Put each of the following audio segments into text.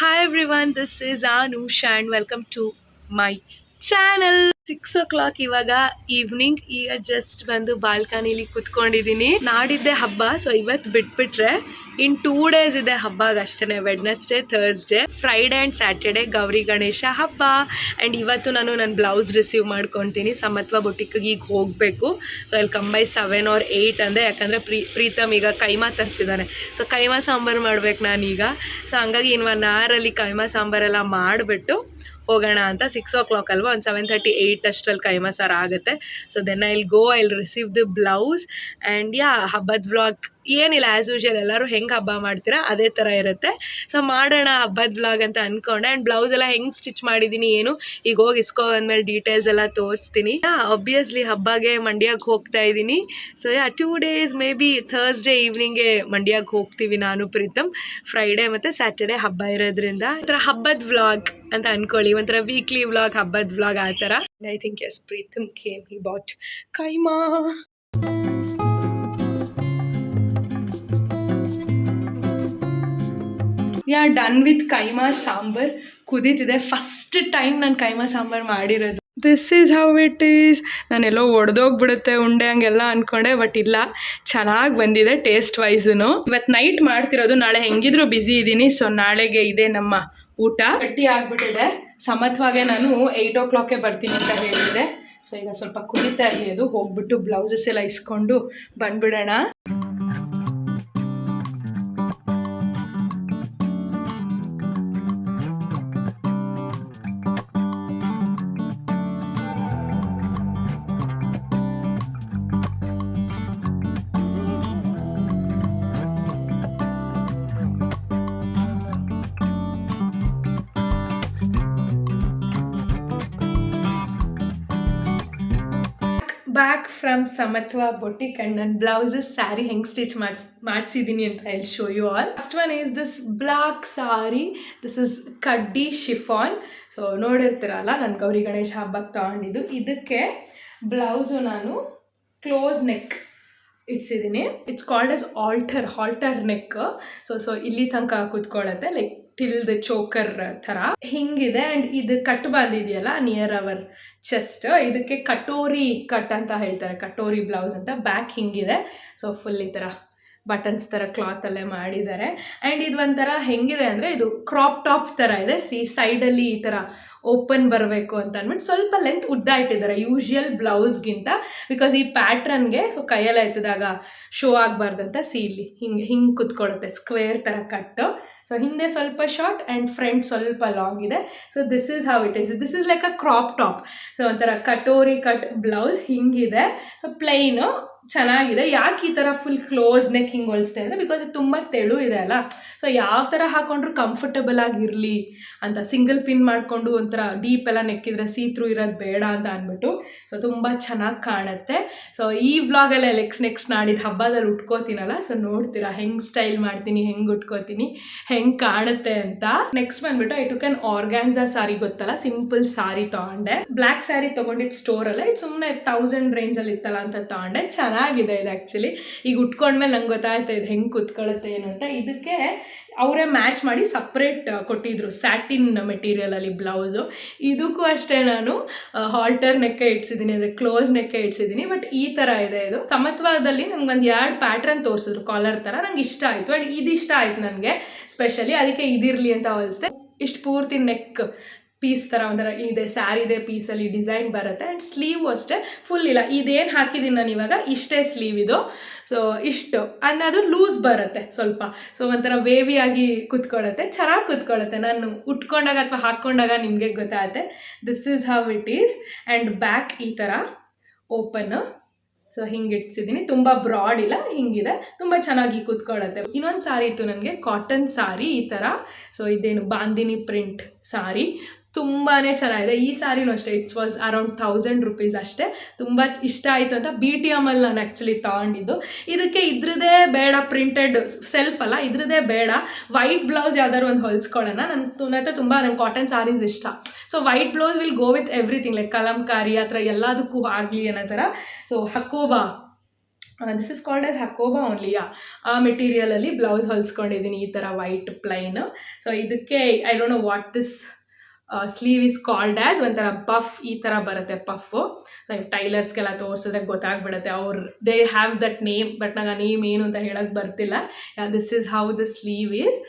Hi everyone, this is Anusha and welcome to my channel. 6 o'clock ಇವಾಗ evening. ಈಗ just ಬಂದು ಬಾಲ್ಕನಿಲಿ ಕುತ್ಕೊಂಡಿದ್ದೀನಿ. ನಾಡಿದ್ದೆ ಹಬ್ಬ, so ಇವತ್ತು ಬಿಟ್ಬಿಟ್ರೆ ಇನ್ 2 days ಇದೆ ಹಬ್ಬಗೆ ಅಷ್ಟೇ. Wednesday, Thursday, Friday and Saturday Gauri Ganesha ಹಬ್ಬ. ಆ್ಯಂಡ್ ಇವತ್ತು ನಾನು ನನ್ನ ಬ್ಲೌಸ್ ರಿಸೀವ್ ಮಾಡ್ಕೊತೀನಿ. ಸಮತ್ವ ಬೊಟಿಕ್ಗೆ ಈಗ ಹೋಗಬೇಕು. ಸೊ ಅಲ್ಲಿ ಕಂಬೈ 7 or 8 ಅಂದೆ, ಯಾಕಂದರೆ ಪ್ರೀತಮ್ ಈಗ ಕೈಮಾ ತರ್ತಿದ್ದಾನೆ. ಸೊ ಕೈಮಾ ಸಾಂಬಾರು ಮಾಡ್ಬೇಕು ನಾನೀಗ. ಸೊ ಹಂಗಾಗಿ ಇನ್ನು 1 hour ಕೈಮಾ ಸಾಂಬಾರೆಲ್ಲ ಮಾಡಿಬಿಟ್ಟು ಹೋಗೋಣ ಅಂತ. 6 o'clock ಅಲ್ವಾ, ಒಂದು 7:38 ಅಷ್ಟರಲ್ಲಿ ಕೈಮಾ ಸಾರು ಆಗುತ್ತೆ. So then I will receive the blouse. And ಹಬ್ಬದ ವ್ಲಾಗ್ ಏನಿಲ್ಲ, ಆ್ಯಸ್ ಯೂಶುವಲ್ ಎಲ್ಲರೂ ಹೆಂಗೆ ಹಬ್ಬ ಮಾಡ್ತೀರಾ ಅದೇ ಥರ ಇರುತ್ತೆ. ಸೊ ಮಾಡೋಣ ಹಬ್ಬದ ವ್ಲಾಗ್ ಅಂತ ಅಂದ್ಕೊಂಡೆ. ಆ್ಯಂಡ್ ಬ್ಲೌಸ್ ಎಲ್ಲ ಹೆಂಗೆ ಸ್ಟಿಚ್ ಮಾಡಿದ್ದೀನಿ ಏನು ಈಗ ಹೋಗಿ ಇಸ್ಕೊ ಬಂದಮೇಲೆ ಡೀಟೇಲ್ಸ್ ಎಲ್ಲ ತೋರಿಸ್ತೀನಿ. ಆಬ್ವಿಯಸ್ಲಿ ಹಬ್ಬಗೆ ಮಂಡ್ಯಕ್ಕೆ ಹೋಗ್ತಾ ಇದ್ದೀನಿ. So 2 days may be Thursday ಈವ್ನಿಂಗ್ಗೆ ಮಂಡ್ಯಕ್ಕೆ ಹೋಗ್ತೀವಿ ನಾನು ಪ್ರೀತಮ್. ಫ್ರೈಡೇ ಮತ್ತು ಸ್ಯಾಟರ್ಡೇ ಹಬ್ಬ ಇರೋದ್ರಿಂದ ಒಂಥರ ಹಬ್ಬದ ವ್ಲಾಗ್ ಅಂತ ಅಂದ್ಕೊಳ್ಳಿ, ಒಂಥರ ವೀಕ್ಲಿ ವ್ಲಾಗ್, ಹಬ್ಬದ ವ್ಲಾಗ್ ಆ ಥರ. I think as Preetham came, he bought keema. Done with keema sambar. ಕುದೀತಿದೆ. ಫಸ್ಟ್ ಟೈಮ್ ನಾನು ಕೈಮಾ ಸಾಂಬಾರು ಮಾಡಿರೋದು. This is how it is. ನಾನೆಲ್ಲೋ ಒಡೆದೋಗ್ಬಿಡುತ್ತೆ ಉಂಡೆ ಹಂಗೆಲ್ಲ ಅಂದ್ಕೊಂಡೆ, ಬಟ್ ಇಲ್ಲ, ಚೆನ್ನಾಗಿ ಬಂದಿದೆ ಟೇಸ್ಟ್ ವೈಸನು. ಇವತ್ತು ನೈಟ್ ಮಾಡ್ತಿರೋದು, ನಾಳೆ ಹೆಂಗಿದ್ರು ಬ್ಯುಸಿ ಇದ್ದೀನಿ. ಸೊ ನಾಳೆಗೆ ಇದೆ ನಮ್ಮ ಊಟ. ಗಟ್ಟಿ ಆಗಿಬಿಟ್ಟಿದೆ. ಸಮತ್ವಾಗೆ ನಾನು 8 o'clock ಬರ್ತೀನಿ ಅಂತ ಹೇಳಿದ್ದೆ. ಸೊ ಈಗ ಸ್ವಲ್ಪ ಕುದೀತಾ ಇರಲಿ, ಅದು ಹೋಗ್ಬಿಟ್ಟು ಬ್ಲೌಸಸ್ ಎಲ್ಲ ಇಸ್ಕೊಂಡು ಬಂದ್ಬಿಡೋಣ. Back from Samatva boutique and ನನ್ನ ಬ್ಲೌಸಸ್ ಸ್ಯಾರಿ ಹೆಂಗೆ ಸ್ಟಿಚ್ ಮಾಡಿಸಿದ್ದೀನಿ ಅಂತ I will show you all. First one is this black sari. This is ಕಡ್ಡಿ ಶಿಫಾನ್. ಸೊ ನೋಡಿರ್ತೀರಲ್ಲ, ನಾನು ಗೌರಿ ಗಣೇಶ ಹಬ್ಬಕ್ಕೆ ತೊಗೊಂಡಿದ್ದು. ಇದಕ್ಕೆ ಬ್ಲೌಸು ನಾನು ಕ್ಲೋಸ್ ನೆಕ್ ಇಡ್ಸಿದ್ದೀನಿ. It's called as halter neck. So ಇಲ್ಲಿ ತನಕ ಕೂತ್ಕೊಳ್ಳುತ್ತೆ, ಲೈಕ್ ಟಿಲ್ ದ ಚೋಕರ್ ಥರ ಹಿಂಗಿದೆ. ಆ್ಯಂಡ್ ಇದು ಕಟ್ ಬಂದಿದೆಯಲ್ಲ ನಿಯರ್ ಅವರ್ ಚೆಸ್ಟ್, ಇದಕ್ಕೆ ಕಟೋರಿ ಕಟ್ ಅಂತ ಹೇಳ್ತಾರೆ, ಕಟೋರಿ ಬ್ಲೌಸ್ ಅಂತ. ಬ್ಯಾಕ್ ಹಿಂಗಿದೆ. ಸೊ ಫುಲ್ ಈ ಥರ ಬಟನ್ಸ್ ಥರ ಕ್ಲಾತಲ್ಲೇ ಮಾಡಿದ್ದಾರೆ. ಆ್ಯಂಡ್ ಇದು ಒಂಥರ ಹೆಂಗಿದೆ ಅಂದರೆ, ಇದು ಕ್ರಾಪ್ ಟಾಪ್ ಥರ ಇದೆ. ಸೈಡಲ್ಲಿ ಈ ಥರ ಓಪನ್ ಬರಬೇಕು ಅಂತ ಅಂದ್ಬಿಟ್ಟು ಸ್ವಲ್ಪ ಲೆಂತ್ ಉದ್ದ ಇಟ್ಟಿದ್ದಾರೆ ಯೂಶ್ವಲ್ ಬ್ಲೌಸ್ಗಿಂತ. ಬಿಕಾಸ್ ಈ ಪ್ಯಾಟ್ರನ್ಗೆ ಸೊ ಕೈಯಲ್ಲಿ ಎತ್ತಿದಾಗ ಶೋ ಆಗಬಾರ್ದಂತ ಇಲ್ಲಿ ಹಿಂಗೆ ಕುತ್ಕೊಳ್ಳುತ್ತೆ, ಸ್ಕ್ವೇರ್ ಥರ ಕಟ್ಟು. ಸೊ ಹಿಂದೆ ಸ್ವಲ್ಪ ಶಾರ್ಟ್ ಆ್ಯಂಡ್ ಫ್ರಂಟ್ ಸ್ವಲ್ಪ ಲಾಂಗ್ ಇದೆ. So this is how it is. This is like a crop top. So ಒಂಥರ ಕಟೋರಿ ಕಟ್ ಬ್ಲೌಸ್ ಹಿಂಗಿದೆ. ಸೊ ಪ್ಲೈನು ಚೆನ್ನಾಗಿದೆ. ಯಾಕೆ ಈ ಥರ ಫುಲ್ ಕ್ಲೋಸ್ ನೆಕ್ ಹಿಂಗೆ ಹೊಲಿಸ್ತಾ ಅಂದರೆ, ಬಿಕಾಸ್ ಇದು ತುಂಬ ತೆಳು ಇದೆ ಅಲ್ಲ. ಸೊ ಯಾವ ಥರ ಹಾಕೊಂಡ್ರು ಕಂಫರ್ಟಬಲ್ ಆಗಿರಲಿ ಅಂತ ಸಿಂಗಲ್ ಪಿನ್ ಮಾಡಿಕೊಂಡು ಒಂಥರ ಡೀಪ್ ಎಲ್ಲ ನೆಕ್ಕಿದ್ರೆ ಸೀತ್ರೂ ಇರೋದು ಬೇಡ ಅಂತ ಅಂದ್ಬಿಟ್ಟು ಸೊ ತುಂಬ ಚೆನ್ನಾಗಿ ಕಾಣುತ್ತೆ. ಸೊ ಈ ವ್ಲಾಗಲ್ಲೇ ನೆಕ್ಸ್ಟ್ ನಾಡಿದ್ದು ಹಬ್ಬದಲ್ಲಿ ಉಟ್ಕೋತೀನಲ್ಲ, ಸೊ ನೋಡ್ತೀರಾ ಹೆಂಗೆ ಸ್ಟೈಲ್ ಮಾಡ್ತೀನಿ, ಹೆಂಗೆ ಉಟ್ಕೋತೀನಿ, ಹೆಂಗೆ ಕಾಣುತ್ತೆ ಅಂತ. ನೆಕ್ಸ್ಟ್ ಬಂದ್ಬಿಟ್ಟು ಐ ಟುಕ್ ಆನ್ ಆರ್ಗ್ಯಾನ್ಸಾ ಸಾರಿ, ಗೊತ್ತಲ್ಲ, ಸಿಂಪಲ್ ಸಾರಿ ತೊಗೊಂಡೆ. ಬ್ಲ್ಯಾಕ್ ಸ್ಯಾರಿ ತೊಗೊಂಡಿದ್ದು ಸ್ಟೋರಲ್ಲ, ಇದು ಸುಮ್ಮನೆ 1000 ರೇಂಜಲ್ಲಿ ಇತ್ತಲ್ಲ ಅಂತ ತೊಗೊಂಡೆ. ಚೆನ್ನಾಗಿದೆ ಇದು ಆ್ಯಕ್ಚುಲಿ. ಈಗ ಉಟ್ಕೊಂಡ್ಮೇಲೆ ನಂಗೆ ಗೊತ್ತಾಯ್ತಾ ಇದು ಹೆಂಗೆ ಕುತ್ಕೊಳ್ಳುತ್ತೆ ಏನು ಅಂತ. ಇದಕ್ಕೆ ಅವರೇ ಮ್ಯಾಚ್ ಮಾಡಿ ಸಪ್ರೇಟ್ ಕೊಟ್ಟಿದ್ರು ಸ್ಯಾಟಿನ್ ಮೆಟೀರಿಯಲಲ್ಲಿ ಬ್ಲೌಸು. ಇದಕ್ಕೂ ಅಷ್ಟೇ ನಾನು ಹಾಲ್ಟರ್ ನೆಕ್ಕೆ ಇಡ್ಸಿದ್ದೀನಿ, ಅಂದರೆ ಕ್ಲೋಸ್ ನೆಕ್ಕೆ ಇಡ್ಸಿದ್ದೀನಿ. ಬಟ್ ಈ ಥರ ಇದೆ ಇದು. ಸಮತ್ವದಲ್ಲಿ ನನಗೊಂದು 2 ಪ್ಯಾಟ್ರನ್ ತೋರಿಸಿದ್ರು ಕಾಲರ್ ಥರ, ನಂಗೆ ಇಷ್ಟ ಆಯಿತು. ಆ್ಯಂಡ್ ಇದಿಷ್ಟ ಆಯಿತು ನನಗೆ ಸ್ಪೆಷಲಿ, ಅದಕ್ಕೆ ಇದಿರಲಿ ಅಂತ ಹೊಲಿಸ್ದೆ. ಇಷ್ಟು ಪೂರ್ತಿ ನೆಕ್ ಪೀಸ್ ಥರ ಒಂಥರ ಇದೆ, ಸ್ಯಾರಿದೆ ಪೀಸಲ್ಲಿ ಡಿಸೈನ್ ಬರುತ್ತೆ. ಆ್ಯಂಡ್ ಸ್ಲೀವ್ ಅಷ್ಟೇ ಫುಲ್ ಇಲ್ಲ, ಇದೇನು ಹಾಕಿದ್ದೀನಿ ನಾನು ಇವಾಗ ಇಷ್ಟೇ ಸ್ಲೀವ್ ಇದು. ಸೊ ಇಷ್ಟು ಅದು ಲೂಸ್ ಬರುತ್ತೆ ಸ್ವಲ್ಪ. ಸೊ ಒಂಥರ ವೇವಿಯಾಗಿ ಕುತ್ಕೊಳ್ಳುತ್ತೆ, ಚೆನ್ನಾಗಿ ಕುತ್ಕೊಳ್ಳುತ್ತೆ. ನಾನು ಉಟ್ಕೊಂಡಾಗ ಅಥವಾ ಹಾಕ್ಕೊಂಡಾಗ ನಿಮಗೆ ಗೊತ್ತಾಗುತ್ತೆ. This is how it is. And back ಈ ಥರ ಓಪನ್. ಸೊ ಹಿಂಗೆ ಇಡ್ಸಿದ್ದೀನಿ, ತುಂಬ ಬ್ರಾಡ್ ಇಲ್ಲ, ಹಿಂಗಿದೆ, ತುಂಬ ಚೆನ್ನಾಗಿ ಕೂತ್ಕೊಳ್ಳುತ್ತೆ. ಇನ್ನೊಂದು ಸಾರಿ ಇತ್ತು ನನಗೆ, ಕಾಟನ್ ಸಾರಿ ಈ ಥರ. ಸೊ ಇದೇನು ಬಾಂದಿನಿ ಪ್ರಿಂಟ್ ಸಾರಿ, ತುಂಬಾ ಚೆನ್ನಾಗಿದೆ. ಈ ಸಾರಿನೂ ಅಷ್ಟೇ, ಇಟ್ಸ್ ವಾಸ್ ಅರೌಂಡ್ 1000 rupees ಅಷ್ಟೇ. ತುಂಬ ಇಷ್ಟ ಆಯಿತು ಅಂತ BTM ಅಲ್ಲಿ ನಾನು ಆ್ಯಕ್ಚುಲಿ ತೊಗೊಂಡಿದ್ದು. ಇದಕ್ಕೆ ಇದ್ರದ್ದೇ ಬೇಡ, ಪ್ರಿಂಟೆಡ್ ಸೆಲ್ಫ್ ಅಲ್ಲ, ಇದ್ರದ್ದೇ ಬೇಡ, ವೈಟ್ ಬ್ಲೌಸ್ ಯಾವ್ದಾದ್ರು ಒಂದು ಹೊಲಿಸ್ಕೊಳ್ಳೋಣ. ನಂಗೆ ಕಾಟನ್ ಸಾರೀಸ್ ಇಷ್ಟ. So white blouse will go with everything, like Kalamkari ಆ ಥರ ಎಲ್ಲದಕ್ಕೂ ಆಗಲಿ ಅನ್ನೋ ಥರ. So Hakoba this is called as Hakoba only. ಆ ಮೆಟೀರಿಯಲಲ್ಲಿ ಬ್ಲೌಸ್ ಹೊಲಿಸ್ಕೊಂಡಿದ್ದೀನಿ ಈ ಥರ ವೈಟ್ ಪ್ಲೈನ್. ಸೊ ಇದಕ್ಕೆ I don't know what this sleeve is called as, ಒಂಥರ ಪಫ್ ಈ ಥರ ಬರುತ್ತೆ ಪಫು. ಸೊ ಟೈಲರ್ಸ್ಗೆಲ್ಲ ತೋರಿಸಿದ್ರೆ ಗೊತ್ತಾಗ್ಬಿಡುತ್ತೆ, ಅವ್ರು they have that name, but ನಂಗೆ ಆ ನೇಮ್ ಏನು ಅಂತ ಹೇಳೋಕ್ಕೆ ಬರ್ತಿಲ್ಲ. This is how the sleeve is.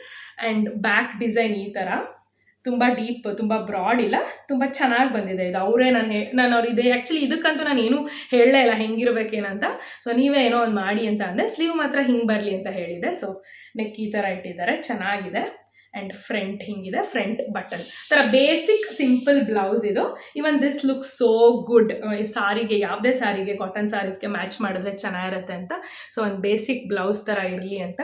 And back design ಈ ಥರ ತುಂಬ ಡೀಪ್, ತುಂಬ ಬ್ರಾಡ್ ಇಲ್ಲ, ತುಂಬ ಚೆನ್ನಾಗಿ ಬಂದಿದೆ ಇದು. ಅವರೇ ನಾನು ಅವ್ರು ಇದೆ ಆ್ಯಕ್ಚುಲಿ ಇದಕ್ಕಂತೂ ನಾನು ಏನೂ ಹೇಳಲೇ ಇಲ್ಲ ಹೆಂಗಿರ್ಬೇಕೇನಂತ. ಸೊ ನೀವೇ ಏನೋ ಒಂದು ಮಾಡಿ ಅಂತ ಅಂದರೆ ಸ್ಲೀವ್ ಮಾತ್ರ ಹಿಂಗೆ ಬರಲಿ ಅಂತ ಹೇಳಿದೆ. ಸೊ ನೆಕ್ ಈ ಥರ ಇಟ್ಟಿದ್ದಾರೆ, ಚೆನ್ನಾಗಿದೆ. ಆ್ಯಂಡ್ ಫ್ರಂಟ್ ಹಿಂಗಿದೆ, ಫ್ರಂಟ್ ಬಟನ್ ಥರ ಬೇಸಿಕ್ ಸಿಂಪಲ್ ಬ್ಲೌಸ್ ಇದು. Even this look so good. ಸಾರಿಗೆ, ಯಾವುದೇ ಸಾರಿಗೆ, ಕಾಟನ್ ಸಾರೀಸ್ಗೆ ಮ್ಯಾಚ್ ಮಾಡಿದ್ರೆ ಚೆನ್ನಾಗಿರುತ್ತೆ ಅಂತ. ಸೊ ಒಂದು ಬೇಸಿಕ್ ಬ್ಲೌಸ್ ಥರ ಇರಲಿ ಅಂತ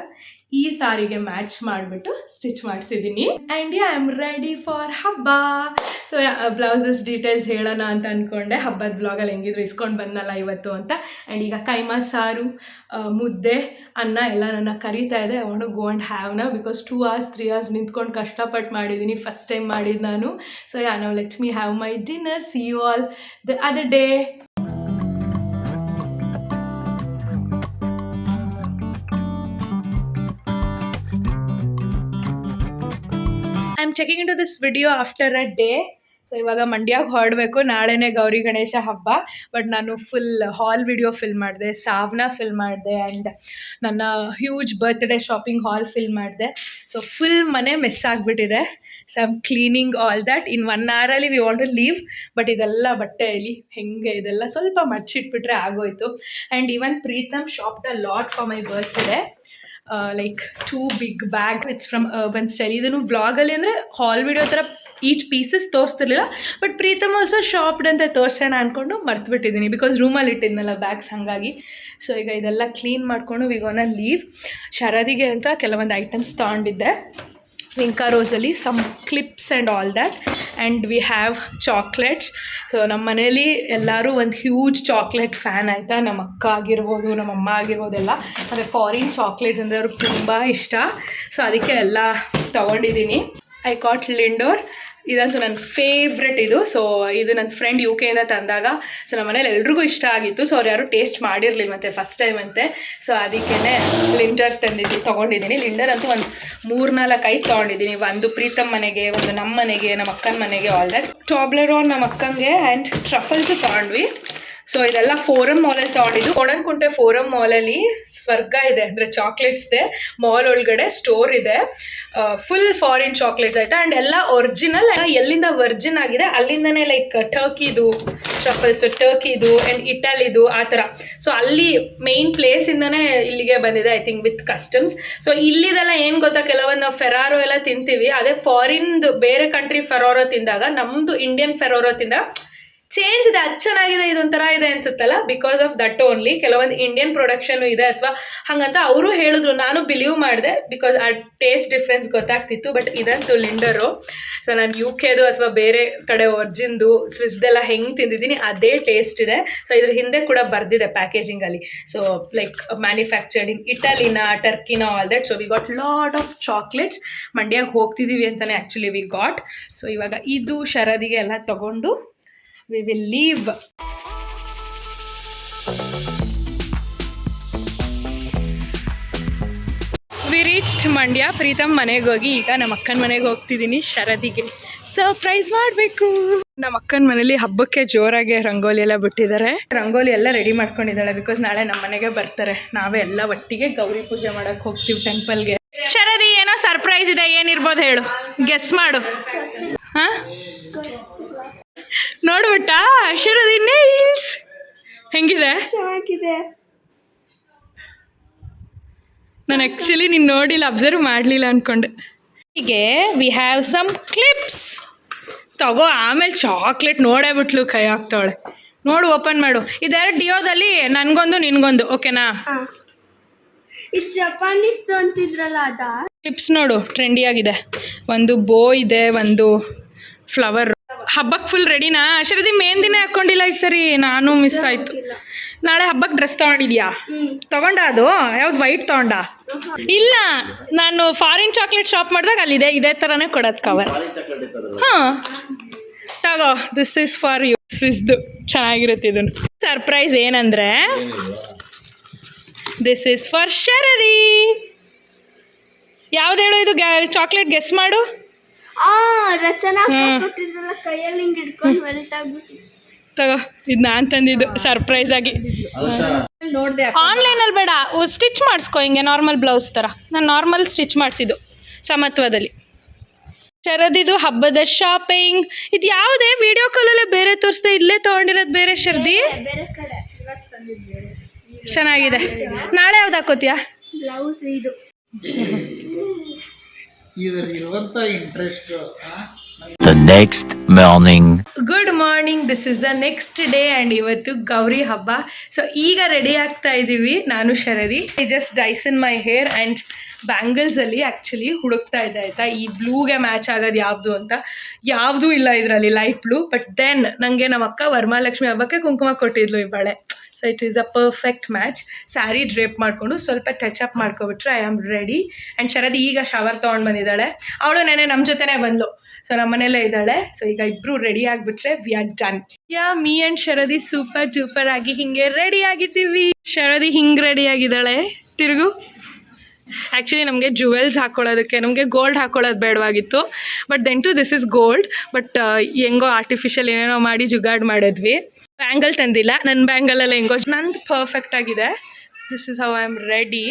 ಈ ಸಾರಿಗೆ ಮ್ಯಾಚ್ ಮಾಡಿಬಿಟ್ಟು ಸ್ಟಿಚ್ ಮಾಡಿಸಿದ್ದೀನಿ. And I am ready for habba. So blouses details ಹೇಳೋಣ ಅಂತ ಅಂದ್ಕೊಂಡೆ, ಹಬ್ಬದ ಬ್ಲಾಗಲ್ಲಿ ಹೆಂಗಿದ್ರು ಇಸ್ಕೊಂಡು ಬಂದಲ್ಲ ಇವತ್ತು ಅಂತ. ಆ್ಯಂಡ್ ಈಗ ಕೈಮಾ ಸಾರು, ಮುದ್ದೆ, ಅನ್ನ ಎಲ್ಲ ನನ್ನ ಕರೀತಾ ಇದೆ. I want to go and have now, because 2 hours 3 hours ನಿಂತ್ಕೊಂಡು ಕಷ್ಟಪಟ್ಟು ಮಾಡಿದ್ದೀನಿ, ಫಸ್ಟ್ ಟೈಮ್ ಮಾಡಿದ್ದು ನಾನು. So now let me have my dinner. See you all the other day. I'm checking into this video after a day. So ಇವಾಗ ಮಂಡ್ಯಗೆ ಹೊರಡಬೇಕು, ನಾಳೆನೇ ಗೌರಿ ಗಣೇಶ ಹಬ್ಬ. ಬಟ್ ನಾನು ಫುಲ್ ಹಾಲ್ ವಿಡಿಯೋ ಫಿಲ್ಮ್ ಮಾಡಿದೆ, ಸಾವನ್ನ ಫಿಲ್ಮ್ ಮಾಡಿದೆ, ಆ್ಯಂಡ್ ನನ್ನ huge birthday shopping haul film ಮಾಡಿದೆ. ಸೊ ಫುಲ್ ಮನೆ ಮಿಸ್ ಆಗಿಬಿಟ್ಟಿದೆ. So I'm cleaning all that. In 1 hour we want to leave. But ಇದೆಲ್ಲ ಬಟ್ಟೆಯಲ್ಲಿ ಹೆಂಗೆ ಇದೆಲ್ಲ ಸ್ವಲ್ಪ ಮಡ್ಚಿಟ್ಬಿಟ್ರೆ ಆಗೋಯ್ತು. And even Preetham shopped a lot for my birthday. Like 2 big bags. It's from urban style. ಇದನ್ನು ವ್ಲಾಗಲ್ಲಿ ಅಂದರೆ ಹಾಲ್ ವಿಡಿಯೋ ಥರ ಈಚ್ ಪೀಸಸ್ ತೋರಿಸ್ತಿರ್ಲಿಲ್ಲ, ಬಟ್ ಪ್ರೀತಮ್ ಆಲ್ಸೋ ಶಾಪ್ಡ್ ಅಂತ ತೋರಿಸೋಣ ಅಂದ್ಕೊಂಡು ಮರ್ತುಬಿಟ್ಟಿದ್ದೀನಿ, ಬಿಕಾಸ್ ರೂಮಲ್ಲಿ ಇಟ್ಟಿದ್ನಲ್ಲ ಬ್ಯಾಗ್ಸ್, ಹಾಗಾಗಿ. ಸೊ ಈಗ ಇದೆಲ್ಲ ಕ್ಲೀನ್ ಮಾಡಿಕೊಂಡು ವಿ ಗೋನಾ ಲೀವ್. ಶರದಿಗೆ ಅಂತ ಕೆಲವೊಂದು ಐಟಮ್ಸ್ ತೊಗೊಂಡಿದ್ದೆ ವಿಂಕಾ ರೋಸಲ್ಲಿ, some clips and all that. And we have chocolates. So ನಮ್ಮ ಮನೇಲಿ ಎಲ್ಲರೂ ಒಂದು ಹ್ಯೂಜ್ ಚಾಕ್ಲೇಟ್ ಫ್ಯಾನ್ ಆಯಿತಾ. ನಮ್ಮ ಅಕ್ಕ ಆಗಿರ್ಬೋದು, ನಮ್ಮ ಅಮ್ಮ ಆಗಿರ್ಬೋದೆಲ್ಲ, ಮತ್ತು ಫಾರಿನ್ ಚಾಕ್ಲೇಟ್ಸ್ ಅಂದರೆ ಅವ್ರಿಗೆ ತುಂಬ ಇಷ್ಟ. ಸೊ ಅದಕ್ಕೆ ಎಲ್ಲ ತೊಗೊಂಡಿದ್ದೀನಿ. I got Lindor. ಇದಂತೂ ನನ್ನ ಫೇವ್ರೆಟ್ ಇದು. ಸೊ ಇದು ನನ್ನ ಫ್ರೆಂಡ್ UK ಇಂದ ತಂದಾಗ, ಸೊ ನಮ್ಮ ಮನೇಲಿ ಎಲ್ರಿಗೂ ಇಷ್ಟ ಆಗಿತ್ತು. ಸೊ ಅವ್ರು ಯಾರು ಟೇಸ್ಟ್ ಮಾಡಿರಲಿಲ್ಲ ಮತ್ತು ಫಸ್ಟ್ ಟೈಮ್ ಅಂತೆ. ಸೊ ಅದಕ್ಕೇ ಲಿಂಡರ್ ತೊಗೊಂಡಿದ್ದೀನಿ. ಲಿಂಡರ್ ಅಂತೂ ಒಂದು 3-4 ತೊಗೊಂಡಿದ್ದೀನಿ. ಒಂದು ಪ್ರೀತಮ್ ಮನೆಗೆ, ಒಂದು ನಮ್ಮ ಮನೆಗೆ, ನಮ್ಮ ಅಕ್ಕನ ಮನೆಗೆ, ಆಲ್ ದ್ಯಾಟ್. ಟಾಬ್ಲೆರೋನ್ ನಮ್ಮ ಅಕ್ಕಂಗೆ, ಆ್ಯಂಡ್ ಟ್ರಫಲ್ಸು ತೊಗೊಂಡ್ವಿ. ಸೊ ಇದೆಲ್ಲ ಫೋರಮ್ ಮಾಲಲ್ಲಿ ತೊಗೊಂಡಿದ್ದು. ಕೋಣನಕುಂಟೆ ಫೋರಮ್ ಮಾಲಲ್ಲಿ ಸ್ವರ್ಗ ಇದೆ, ಅಂದರೆ ಚಾಕ್ಲೇಟ್ಸ್ದೆ ಮಾಲ್ ಒಳಗಡೆ ಸ್ಟೋರ್ ಇದೆ. ಫುಲ್ ಫಾರಿನ್ ಚಾಕ್ಲೇಟ್ಸ್ ಆಯಿತಾ. ಆ್ಯಂಡ್ ಎಲ್ಲ ಒರಿಜಿನಲ್. ಎಲ್ಲಿಂದ ವರ್ಜಿನ್ ಆಗಿದೆ ಅಲ್ಲಿಂದನೇ, ಲೈಕ್ ಟರ್ಕಿದು ಟ್ರಫಲ್ಸು, ಟರ್ಕಿದು ಆ್ಯಂಡ್ ಇಟಲಿದು ಆ ಥರ. ಸೊ ಅಲ್ಲಿ ಮೇಯ್ನ್ ಪ್ಲೇಸಿಂದನೇ ಇಲ್ಲಿಗೆ ಬಂದಿದೆ, I think with customs. So ಇಲ್ಲಿದೆಲ್ಲ ಏನು ಗೊತ್ತಾ, ಕೆಲವೊಂದು ನಾವು ಫೆರಾರೋ ಎಲ್ಲ ತಿಂತೀವಿ, ಅದೇ ಫಾರಿನ್ದು ಬೇರೆ ಕಂಟ್ರಿ ಫೆರಾರೋ ತಿಂದಾಗ ನಮ್ಮದು ಇಂಡಿಯನ್ ಫೆರಾರೋ ತಿಂದಾಗ ಚೇಂಜ್ ಇದೆ, ಅದು ಚೆನ್ನಾಗಿದೆ, ಇದೊಂಥರ ಇದೆ ಅನ್ಸುತ್ತಲ್ಲ. Because of that only. ಕೆಲವೊಂದು ಇಂಡಿಯನ್ ಪ್ರೊಡಕ್ಷನು ಇದೆ ಅಥವಾ ಹಾಗಂತ ಅವರು ಹೇಳಿದ್ರು, ನಾನು ಬಿಲೀವ್ ಮಾಡಿದೆ, ಬಿಕಾಸ್ ಆ ಟೇಸ್ಟ್ ಡಿಫ್ರೆನ್ಸ್ ಗೊತ್ತಾಗ್ತಿತ್ತು. ಬಟ್ ಇದಂತೂ ಲಿಂಡರು. ಸೊ ನಾನು UKದು ಅಥವಾ ಬೇರೆ ಕಡೆ ಒರ್ಜಿನ್ದು, ಸ್ವಿಸ್ದೆಲ್ಲ ಹೆಂಗೆ ತಿಂದಿದ್ದೀನಿ ಅದೇ ಟೇಸ್ಟ್ ಇದೆ. ಸೊ ಇದ್ರ ಹಿಂದೆ ಕೂಡ ಬರೆದಿದೆ ಪ್ಯಾಕೇಜಿಂಗಲ್ಲಿ. ಸೊ ಲೈಕ್ ಮ್ಯಾನುಫ್ಯಾಕ್ಚರ್ಡ್ ಇನ್ ಇಟಲಿನ, ಟರ್ಕಿನ, all that. So we got lot of chocolates. ಮಂಡ್ಯಕ್ಕೆ ಹೋಗ್ತಿದ್ದೀವಿ ಅಂತಲೇ ಆ್ಯಕ್ಚುಲಿ ವಿ ಗಾಟ್. ಸೊ ಇವಾಗ ಇದು ಶರದಿಗೆ ಎಲ್ಲ ತೊಗೊಂಡು we will leave. We reached Mandya. Preetham ಮನೆಗೆ ಹೋಗಿ ಈಗ ನಮ್ಮ ಅಕ್ಕನ ಮನೆಗೆ ಹೋಗ್ತಿದ್ದೀನಿ. ಶರದಿಗೆ ಸರ್ಪ್ರೈಸ್ ಮಾಡಬೇಕು. ನಮ್ಮ ಅಕ್ಕನ ಮನೇಲಿ ಹಬ್ಬಕ್ಕೆ ಜೋರಾಗಿ ರಂಗೋಲಿ ಎಲ್ಲ ಬಿಟ್ಟಿದ್ದಾರೆ. ರಂಗೋಲಿ ಎಲ್ಲ ರೆಡಿ ಮಾಡ್ಕೊಂಡಿದ್ದಾಳೆ, ಬಿಕಾಸ್ ನಾಳೆ ನಮ್ಮ ಮನೆಗೆ ಬರ್ತಾರೆ. ನಾವೇ ಎಲ್ಲ ಒಟ್ಟಿಗೆ ಗೌರಿ ಪೂಜೆ ಮಾಡೋಕ್ಕೆ ಹೋಗ್ತೀವಿ ಟೆಂಪಲ್ಗೆ. ಶರದಿ, ಏನೋ ಸರ್ಪ್ರೈಸ್ ಇದೆ, ಏನಿರ್ಬೋದು ಹೇಳು, ಗೆಸ್ ಮಾಡು. ಹಾಂ, ನೋಡ್ಬಿಟ್ಟ ಶರದಿ ನೈಲ್ಸ್ ಹೆಂಗಿದೆ? ಚೆನ್ನಾಗಿದೆ. ನಾನು ಆ್ಯಕ್ಚುಲಿ ನೀನು ನೋಡಿಲ್ಲ, ಅಬ್ಸರ್ವ್ ಮಾಡಲಿಲ್ಲ ಅಂದ್ಕೊಂಡೆ. ಹೀಗೆ ವಿ ಹ್ಯಾವ್ ಸಮ್ ಕ್ಲಿಪ್ಸ್. ತಗೋ, ಆಮೇಲೆ ಚಾಕ್ಲೇಟ್ ನೋಡೇ ಬಿಟ್ಲು, ಕೈ ಹಾಕ್ತಾವಳೆ. ನೋಡು, ಓಪನ್ ಮಾಡು. ಇದೆರಡು ಡಿಯೋದಲ್ಲಿ ನನಗೊಂದು ನಿನಗೊಂದು, ಓಕೆನಾ? ಇದು ಜಪಾನೀಸ್ ಅಂತಿದ್ರಲ್ಲ ಅದ ಕ್ಲಿಪ್ಸ್ ನೋಡು, ಟ್ರೆಂಡಿಯಾಗಿದೆ. ಒಂದು ಬೋ ಇದೆ, ಒಂದು ಫ್ಲವರ್. ಹಬ್ಬಕ್ಕೆ ಫುಲ್ ರೆಡಿನಾ? ಶರದಿ ಮೆಹಂದಿನೇ ಹಾಕ್ಕೊಂಡಿಲ್ಲ ಈ ಸರಿ, ನಾನು ಮಿಸ್ ಆಯಿತು. ನಾಳೆ ಹಬ್ಬಕ್ಕೆ ಡ್ರೆಸ್ ತೊಗೊಂಡಿದ್ಯಾ? ತೊಗೊಂಡ? ಅದು ಯಾವ್ದು ವೈಟ್ ತೊಗೊಂಡ? ಇಲ್ಲ, ನಾನು ಫಾರಿನ್ ಚಾಕ್ಲೇಟ್ ಶಾಪ್ ಮಾಡಿದಾಗ ಅಲ್ಲಿದೆ, ಇದೇ ಥರನೇ ಕೊಡೋದು ಕವರ್. ಹಾಂ, ತಗೋ, ದಿಸ್ ಈಸ್ ಫಾರ್ ಯು. ಸ್ವಿಸ್ದು ಚೆನ್ನಾಗಿರುತ್ತೆ ಇದನ್ನು. ಸರ್ಪ್ರೈಸ್ ಏನಂದರೆ ದಿಸ್ ಇಸ್ ಫಾರ್ ಶರದಿ. ಯಾವ್ದು ಹೇಳು ಇದು ಚಾಕ್ಲೇಟ್ ಗೆಸ್ ಮಾಡು. ರಚನಾ ಕೊಟ್ಟಿದ್ರಲ್ಲ ಕೈಯಲ್ಲಿ ಹಿಂಗೆ ಹಿಡ್ಕೊಂಡು ಮೆಲ್ಟ್ ಆಗ್ಬಿಟ್ಟು. ತಗೋ, ಇದು ನಾನು ತಂದಿದ್ದು ಸರ್ಪ್ರೈಸ್ ಆಗಿ. ನೋಡಿದೆ ಆನ್ಲೈನಲ್ಲಿ ಬೇಡ, ಸ್ಟಿಚ್ ಮಾಡಿಸ್ಕೊ ಹಿಂಗೆ ನಾರ್ಮಲ್ ಬ್ಲೌಸ್ ಥರ. ನಾನು ನಾರ್ಮಲ್ ಸ್ಟಿಚ್ ಮಾಡಿಸಿದ್ದು ಸಮತ್ವದಲ್ಲಿ. ಶರದಿದು ಹಬ್ಬದ ಶಾಪಿಂಗ್. ಇದು ಯಾವುದೇ ವಿಡಿಯೋ ಕಾಲಲ್ಲೇ ಬೇರೆ ತೋರಿಸ್ದೆ, ಇಲ್ಲೇ ತೊಗೊಂಡಿರೋದು ಬೇರೆ ಶರದಿ. ಬೇರೆ ಕಡೆ ಇವತ್ತು ತಂದಿದ್ದೇವೆ. ಚೆನ್ನಾಗಿದೆ. ನಾಳೆ ಯಾವ್ದು ಹಾಕೋತೀಯಾ? ಬ್ಲೌಸ್ ಇದು ಇರುವಂತ interest. The next morning. Good morning, this is the next day and ಇವತ್ತು ಗೌರಿ ಹಬ್ಬ. ಸೊ ಈಗ ರೆಡಿ ಆಗ್ತಾ ಇದ್ದೀವಿ ನಾನು Sharadi. I just Dyson my hair and ಬ್ಯಾಂಗಲ್ಸಲ್ಲಿ ಆ್ಯಕ್ಚುಲಿ ಹುಡುಕ್ತಾ ಇದ್ದೆ ಆಯಿತಾ, ಈ ಬ್ಲೂಗೆ ಮ್ಯಾಚ್ ಆಗೋದು ಯಾವುದು ಅಂತ. ಯಾವುದೂ ಇಲ್ಲ ಇದರಲ್ಲಿ ಲೈಟ್ ಬ್ಲೂ. ಬಟ್ ದೆನ್ ನನಗೆ ನಮ್ಮ ಅಕ್ಕ ವರಮಹಾಲಕ್ಷ್ಮಿ ಹಬ್ಬಕ್ಕೆ ಕುಂಕುಮ ಕೊಟ್ಟಿದ್ಲು ಈ ಬಳೆ. So it is a perfect match. Sari drape ಮಾಡಿಕೊಂಡು ಸ್ವಲ್ಪ ಟಚ್ ಅಪ್ ಮಾಡ್ಕೊಬಿಟ್ರೆ I am ready. And Sharadi ಈಗ ಶವರ್ ತೊಗೊಂಡು ಬಂದಿದ್ದಾಳೆ. ಅವಳು ನೆನೆ ನಮ್ಮ ಜೊತೆನೇ ಬಂದಳು. ಸೊ ನಮ್ಮ ಮನೆಯಲ್ಲೇ ಇದ್ದಾಳೆ. ಸೊ ಈಗ ಇಬ್ಬರು ರೆಡಿ ಆಗಿಬಿಟ್ರೆ we are done. Me and Sharadi super duper ಆಗಿ ಹಿಂಗೆ ರೆಡಿ ಆಗಿದ್ದೀವಿ. ಶರದಿ ಹಿಂಗೆ ರೆಡಿ ಆಗಿದ್ದಾಳೆ. ತಿರುಗು. ಆ್ಯಕ್ಚುಲಿ ನಮಗೆ ಜುವೆಲ್ಸ್ ಹಾಕ್ಕೊಳ್ಳೋದಕ್ಕೆ ನಮಗೆ ಗೋಲ್ಡ್ ಹಾಕ್ಕೊಳ್ಳೋದು ಬೇಡವಾಗಿತ್ತು. But then to this is gold. But ಹೆಂಗೋ ಆರ್ಟಿಫಿಷಿಯಲ್ ಏನೇನೋ ಮಾಡಿ ಜುಗಾಡ್ ಮಾಡಿದ್ವಿ. ಬ್ಯಾಂಗಲ್ ತಂದಿಲ್ಲ, ನನ್ನ ಬ್ಯಾಂಗಲಲ್ಲಿ ಹೆಂಗೋ ನಂದು ಪರ್ಫೆಕ್ಟ್ ಆಗಿದೆ. This is how I am ready.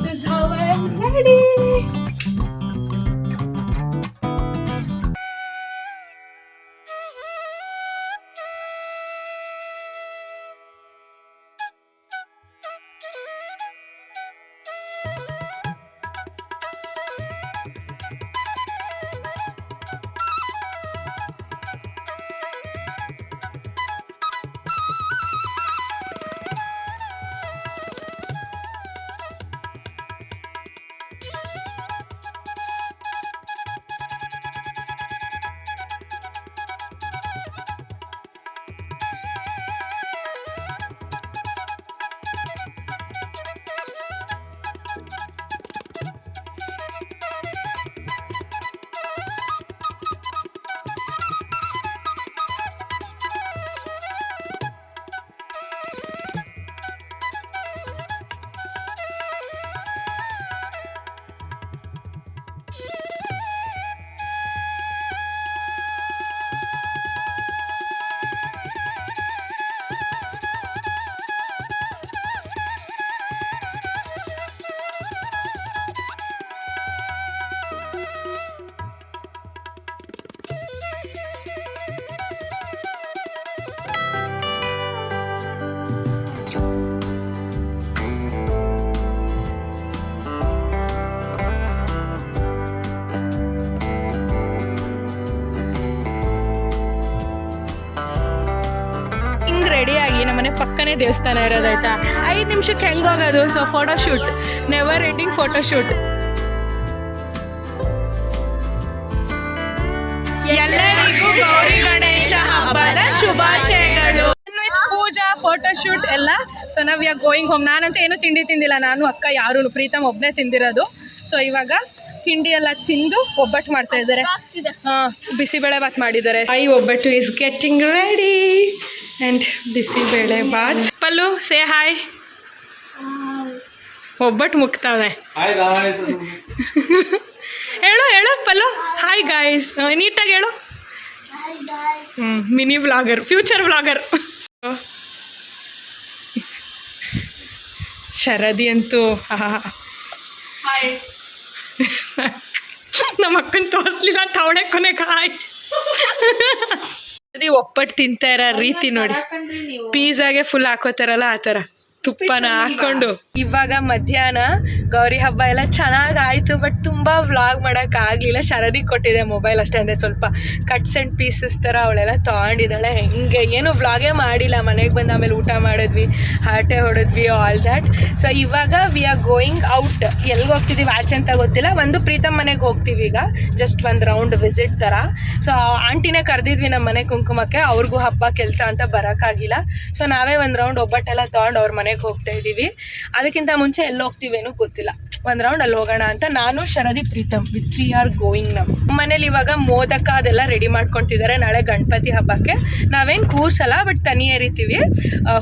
This is how I am ready. ರೆಡಿಯಾಗಿ ನಮ್ಮನೆ ಪಕ್ಕನೇ ದೇವಸ್ಥಾನ ಇರೋದಾಯ್ತಾ, 5 ನಿಮಿಷಕ್ಕೆ ಹೆಂಗೆ ಹೋಗೋದು. So photoshoot, never ending photoshoot. ಎಲ್ಲರಿಗೂ ಗೌರಿ ಗಣೇಶ ಹಬ್ಬದ ಶುಭಾಶಯಗಳು. ಪೂಜಾ, ಫೋಟೋಶೂಟ್ ಎಲ್ಲ. ಸೊ ನಾವು ವಿ ಆರ್ ಗೋಯಿಂಗ್ ಹೋಮ್. ನಾನಂತೂ ಏನೂ ತಿಂಡಿ ತಿಂದಿಲ್ಲ, ನಾನು ಅಕ್ಕ ಯಾರು, ಪ್ರೀತಮ್ ಒಬ್ಬನೇ ತಿಂದಿರೋದು. ಸೊ ಇವಾಗ ತಿಂಡಿ ಎಲ್ಲ ತಿಂದು ಒಬ್ಬಟ್ಟು ಮಾಡ್ತಾ ಇದ್ದಾರೆ. ಹಾಂ, ಬಿಸಿಬೇಳೆ ಬಾತ್ ಮಾಡಿದ್ದಾರೆ. Obbattu is getting ready and bisibele bath. Pallu say hi. ಒಬ್ಬಟ್ಟು ಮುಗ್ತಾವೆ. ಹೇಳು ಹೇಳು ಪಲ್ಲು. Hi guys. ನೀಟಾಗಿ ಹೇಳು. Mini vlogger, future vlogger. Sharadi ಅಂತೂ ನಮ್ಮ ಅಕ್ಕನ ತೋರಿಸ್ಲಿಲ್ಲ ಅಂತ ಅವಳೆ ಕೊನೆಗೆ ಹಾಯ್. ಅದೇ ಒಪ್ಪಟ್ಟು ತಿಂತಾ ಇರೋ ರೀತಿ ನೋಡಿ, ಪಿಜ್ಜಾಗೆ ಫುಲ್ ಹಾಕೋತಾರಲ್ಲ ಆ ಥರ ತುಪ್ಪನ ಹಾಕ್ಕೊಂಡು. ಇವಾಗ ಮಧ್ಯಾಹ್ನ ಗೌರಿ ಹಬ್ಬ ಎಲ್ಲ ಚೆನ್ನಾಗಿ ಆಯಿತು. ಬಟ್ ತುಂಬ ವ್ಲಾಗ್ ಮಾಡೋಕ್ಕಾಗಲಿಲ್ಲ. ಶರದಿ ಕೊಟ್ಟಿದೆ ಮೊಬೈಲ್ ಅಷ್ಟೇ, ಅಂದರೆ ಸ್ವಲ್ಪ ಕಟ್ಸ್ ಆ್ಯಂಡ್ ಪೀಸಸ್ ಥರ ಅವಳೆಲ್ಲ ತೊಗೊಂಡಿದ್ದಾಳೆ. ಹೆಂಗೆ ಏನು ವ್ಲಾಗೇ ಮಾಡಿಲ್ಲ. ಮನೆಗೆ ಬಂದು ಆಮೇಲೆ ಊಟ ಮಾಡಿದ್ವಿ, ಹರಟೆ ಹೊಡೆದ್ವಿ, ಆಲ್ ದ್ಯಾಟ್. ಸೊ ಇವಾಗ ವಿ ಆರ್ ಗೋಯಿಂಗ್ ಔಟ್. ಎಲ್ಲಿಗೆ ಹೋಗ್ತಿದ್ದೀವಿ ಆಚೆ ಅಂತ ಗೊತ್ತಿಲ್ಲ. ಒಂದು ಪ್ರೀತಮ್ ಮನೆಗೆ ಹೋಗ್ತೀವಿ ಈಗ, ಜಸ್ಟ್ ಒಂದು ರೌಂಡ್ ವಿಸಿಟ್ ಥರ. ಸೊ ಆಂಟಿನೇ ಕರೆದಿದ್ವಿ ನಮ್ಮ ಮನೆ ಕುಂಕುಮಕ್ಕೆ. ಅವ್ರಿಗೂ ಹಬ್ಬ ಕೆಲಸ ಅಂತ ಬರೋಕ್ಕಾಗಿಲ್ಲ. ಸೊ ನಾವೇ ಒಂದು ರೌಂಡ್ ಒಬ್ಬಟ್ಟೆಲ್ಲ ತೊಗೊಂಡು ಅವ್ರ ಮನೆಗೆ ಮನೆಗೆ ಹೋಗ್ತಾ ಇದ್ದೀವಿ. ಅದಕ್ಕಿಂತ ಮುಂಚೆ ಎಲ್ಲಿ ಹೋಗ್ತೀವೇನೋ ಗೊತ್ತಿಲ್ಲ, ಒಂದು ರೌಂಡ್ ಅಲ್ಲಿ ಹೋಗೋಣ ಅಂತ ನಾನು Sharadi Preetham with we are going ನಾವು. ಮನೇಲಿ ಇವಾಗ ಮೋದಕ ಅದೆಲ್ಲ ರೆಡಿ ಮಾಡ್ಕೊತಿದ್ದಾರೆ ನಾಳೆ ಗಣಪತಿ ಹಬ್ಬಕ್ಕೆ. ನಾವೇನು ಕೂರ್ಸಲ್ಲ, ಬಟ್ ತನಿ ಎರಿತೀವಿ.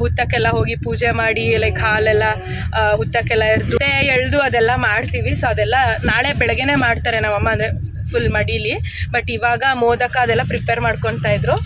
ಹುತ್ತಕ್ಕೆಲ್ಲ ಹೋಗಿ ಪೂಜೆ ಮಾಡಿ ಲೈಕ್ ಹಾಲೆಲ್ಲ ಹುತ್ತಕ್ಕೆಲ್ಲ ಎಳ್ದು ಅದೆಲ್ಲ ಮಾಡ್ತೀವಿ. ಸೊ ಅದೆಲ್ಲ ನಾಳೆ ಬೆಳಗ್ಗೆನೇ ಮಾಡ್ತಾರೆ ನಮ್ಮಮ್ಮ, ಅಂದರೆ ಫುಲ್ ಮಡೀಲಿ. ಬಟ್ ಇವಾಗ ಮೋದಕ ಅದೆಲ್ಲ ಪ್ರಿಪೇರ್ ಮಾಡ್ಕೊತಾ ಇದ್ರು.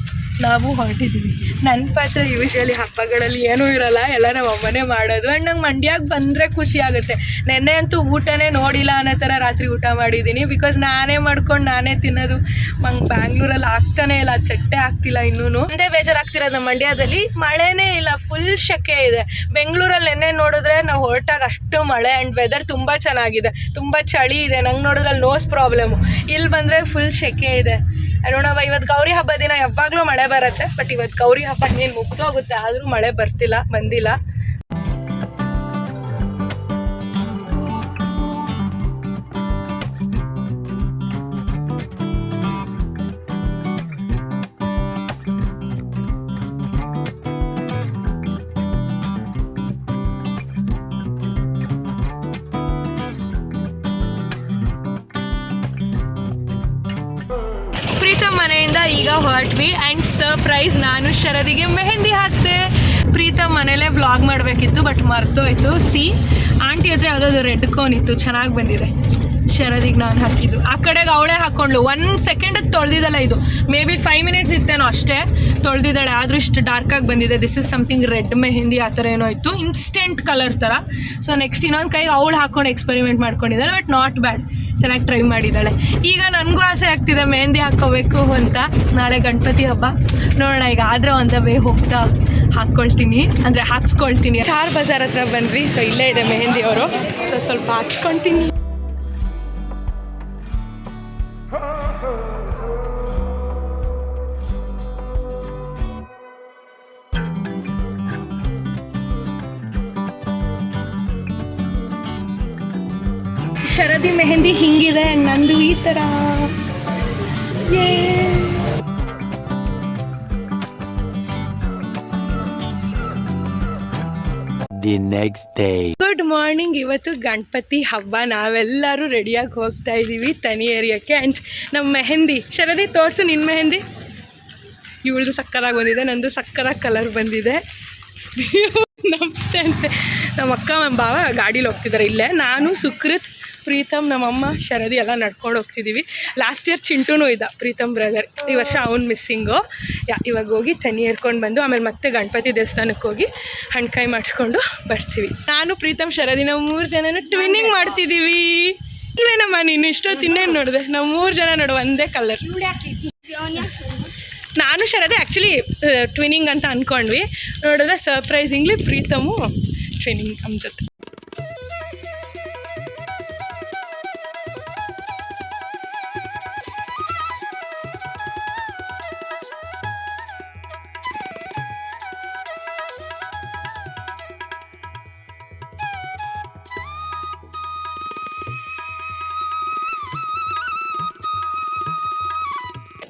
ನಾವು ಹೊರಟಿದ್ದೀವಿ. ನನ್ನ ಪಾತ್ರ ಯೂಶ್ವಲಿ ಹಬ್ಬಗಳಲ್ಲಿ ಏನೂ ಇರೋಲ್ಲ, ಎಲ್ಲ ನಮ್ಮ ಅಮ್ಮನೇ ಮಾಡೋದು. ಆ್ಯಂಡ್ ನಂಗೆ ಮಂಡ್ಯಕ್ಕೆ ಬಂದರೆ ಖುಷಿ ಆಗುತ್ತೆ. ನೆನ್ನೆ ಅಂತೂ ಊಟನೇ ನೋಡಿಲ್ಲ ಅನ್ನೋ ಥರ ರಾತ್ರಿ ಊಟ ಮಾಡಿದ್ದೀನಿ. ಬಿಕಾಸ್ ನಾನೇ ಮಾಡ್ಕೊಂಡು ನಾನೇ ತಿನ್ನೋದು. ನಂಗೆ ಬ್ಯಾಂಗ್ಳೂರಲ್ಲಿ ಆಗ್ತಾನೇ ಇಲ್ಲ, ಅದು ಸೆಟ್ಟೇ ಆಗ್ತಿಲ್ಲ ಇನ್ನೂ. ಒಂದೇ ಬೇಜಾರಾಗ್ತಿರೋದು ನಮ್ಮ ಮಂಡ್ಯದಲ್ಲಿ ಮಳೆನೇ ಇಲ್ಲ, ಫುಲ್ ಸೆಕೆ ಇದೆ. ಬೆಂಗಳೂರಲ್ಲಿ ನೆನ್ನೆ ನೋಡಿದ್ರೆ ನಾವು ಹೊರಟಾಗ ಅಷ್ಟು ಮಳೆ ಆ್ಯಂಡ್ ವೆದರ್ ತುಂಬ ಚೆನ್ನಾಗಿದೆ, ತುಂಬ ಚಳಿ ಇದೆ. ನಂಗೆ ನೋಡಿದ್ರೆ ಅಲ್ಲಿ ನೋಸ್ ಪ್ರಾಬ್ಲಮ್ಮು. ಇಲ್ಲಿ ಬಂದರೆ ಫುಲ್ ಸೆಕೆ ಇದೆ. ನೋಡವ, ಇವತ್ತು ಗೌರಿ ಹಬ್ಬ ದಿನ ಯಾವಾಗಲೂ ಮಳೆ ಬರುತ್ತೆ, ಬಟ್ ಇವತ್ತು ಗೌರಿ ಹಬ್ಬ ಇನ್ನೇನು ಮುಗ್ದೋಗುತ್ತೆ, ಆದರೂ ಮಳೆ ಬಂದಿಲ್ಲ. ಪ್ರೀತಮ್ ಮನೆಯಿಂದ ಈಗ ಹೊರಟ್ವಿ. ಆ್ಯಂಡ್ ಸರ್ಪ್ರೈಸ್, ನಾನು ಶರದಿಗೆ ಮೆಹಂದಿ ಹಾಕ್ತೆ. ಪ್ರೀತಮ್ ಮನೇಲೇ ವ್ಲಾಗ್ ಮಾಡಬೇಕಿತ್ತು, ಬಟ್ ಮರ್ತೋಯ್ತು. ಆಂಟಿ ಹತ್ರ ಯಾವುದಾದ್ರು ರೆಡ್ ಕೋನ್ ಇತ್ತು, ಚೆನ್ನಾಗಿ ಬಂದಿದೆ. ಶರದಿಗೆ ನಾನು ಹಾಕಿದ್ದು, ಆ ಕಡೆಗೆ ಅವಳೇ ಹಾಕ್ಕೊಂಡ್ಳು. 1 ಸೆಕೆಂಡಿಗೆ ತೊಳೆದಿದ್ದಲ್ಲ ಇದು, ಮೇ ಬಿ 5 ಮಿನಿಟ್ಸ್ ಇತ್ತೇನೋ ಅಷ್ಟೇ ತೊಳೆದಿದ್ದಾಳೆ. ಆದರೂ ಇಷ್ಟು ಡಾರ್ಕಾಗಿ ಬಂದಿದೆ. This is something red mehndi ಆ ಥರ ಏನೋ ಇತ್ತು, ಇನ್ಸ್ಟೆಂಟ್ ಕಲರ್ ಥರ. ಸೊ ನೆಕ್ಸ್ಟ್ ಇನ್ನೊಂದು ಕೈಗೆ ಅವಳು ಹಾಕ್ಕೊಂಡು ಎಕ್ಸ್ಪೆರಿಮೆಂಟ್ ಮಾಡ್ಕೊಂಡಿದ್ದಾಳೆ, ಬಟ್ ನಾಟ್ ಬ್ಯಾಡ್, ಚೆನ್ನಾಗಿ ಟ್ರೈ ಮಾಡಿದ್ದಾಳೆ. ಈಗ ನನಗೂ ಆಸೆ ಆಗ್ತಿದೆ ಮೆಹಂದಿ ಹಾಕ್ಕೋಬೇಕು ಅಂತ. ನಾಳೆ ಗಣಪತಿ ಹಬ್ಬ, ನೋಡೋಣ. ಈಗ ಆದರೆ ಒಂದು ವೇ ಹೋಗ್ತಾ ಹಾಕ್ಕೊಳ್ತೀನಿ, ಅಂದರೆ ಹಾಕ್ಸ್ಕೊಳ್ತೀನಿ. ಚಾರ್ ಬಜಾರ್ ಹತ್ರ ಬಂದ್ವಿ. ಸೊ ಇಲ್ಲೇ ಇದೆ ಮೆಹಂದಿ ಅವರು. ಸೊ ಸ್ವಲ್ಪ ಹಾಕ್ಸ್ಕೊಳ್ತೀನಿ. ಶರದಿ ಮೆಹಂದಿ ಹಿಂಗಿದೆ, ನಂದು ಈ ಥರ. The next day. Good morning. ಇವತ್ತು ಗಣಪತಿ ಹಬ್ಬ, ನಾವೆಲ್ಲರೂ ರೆಡಿಯಾಗಿ ಹೋಗ್ತಾ ಇದ್ದೀವಿ ತನಿ ಏರಿಯಾಕ್ಕೆ. ಆ್ಯಂಡ್ ನಮ್ಮ ಮೆಹಂದಿ, ಶರದಿ ತೋರಿಸು ನಿನ್ನ ಮೆಹಂದಿ. ಇವಳ್ದು ಸಕ್ಕರಾಗಿ ಬಂದಿದೆ, ನಂದು ಸಕ್ಕರಾಗಿ ಕಲರ್ ಬಂದಿದೆ. ನಮಸ್ತೆ ಅಂತೆ. ನಮ್ಮ ಅಕ್ಕ ನಮ್ಮ ಭಾವ ಗಾಡೀಲಿ ಹೋಗ್ತಿದ್ದಾರೆ ಇಲ್ಲೇ. ನಾನು ಸುಕೃತ್, ಪ್ರೀತಮ್, ನಮ್ಮಮ್ಮ, ಶರದಿ ಎಲ್ಲ ನಡ್ಕೊಂಡು ಹೋಗ್ತಿದ್ದೀವಿ. ಲಾಸ್ಟ್ ಇಯರ್ ಚಿಂಟೂನೂ ಇದ್ದ, ಪ್ರೀತಮ್ ಬ್ರದರ್. ಈ ವರ್ಷ ಅವ್ನು ಮಿಸ್ಸಿಂಗು. ಇವಾಗ ಹೋಗಿ ತನಿ ಏರ್ಕೊಂಡು ಬಂದು ಆಮೇಲೆ ಮತ್ತೆ ಗಣಪತಿ ದೇವಸ್ಥಾನಕ್ಕೆ ಹೋಗಿ ಹಣ್ಕಾಯಿ ಮಾಡಿಸ್ಕೊಂಡು ಬರ್ತೀವಿ. ನಾನು ಪ್ರೀತಮ್ ಶರದಿ ನಾವು 3 ಜನನೂ ಟ್ವಿನ್ನಿಂಗ್ ಮಾಡ್ತಿದ್ದೀವಿ. ಇಲ್ವೇನಮ್ಮ ನೀನು ಇಷ್ಟೊತ್ತು ಇನ್ನೇನು ನೋಡಿದೆ? ನಾವು 3 ಜನ ನೋಡು ಒಂದೇ ಕಲರ್. ನಾನು ಶರದಿ ಆ್ಯಕ್ಚುಲಿ ಟ್ವಿನ್ನಿಂಗ್ ಅಂತ ಅಂದ್ಕೊಂಡ್ವಿ, ನೋಡಿದ್ರೆ ಸರ್ಪ್ರೈಸಿಂಗ್ಲಿ ಪ್ರೀತಮು ಟ್ವಿನ್ನಿಂಗ್ ನಮ್ಮ ಜೊತೆ.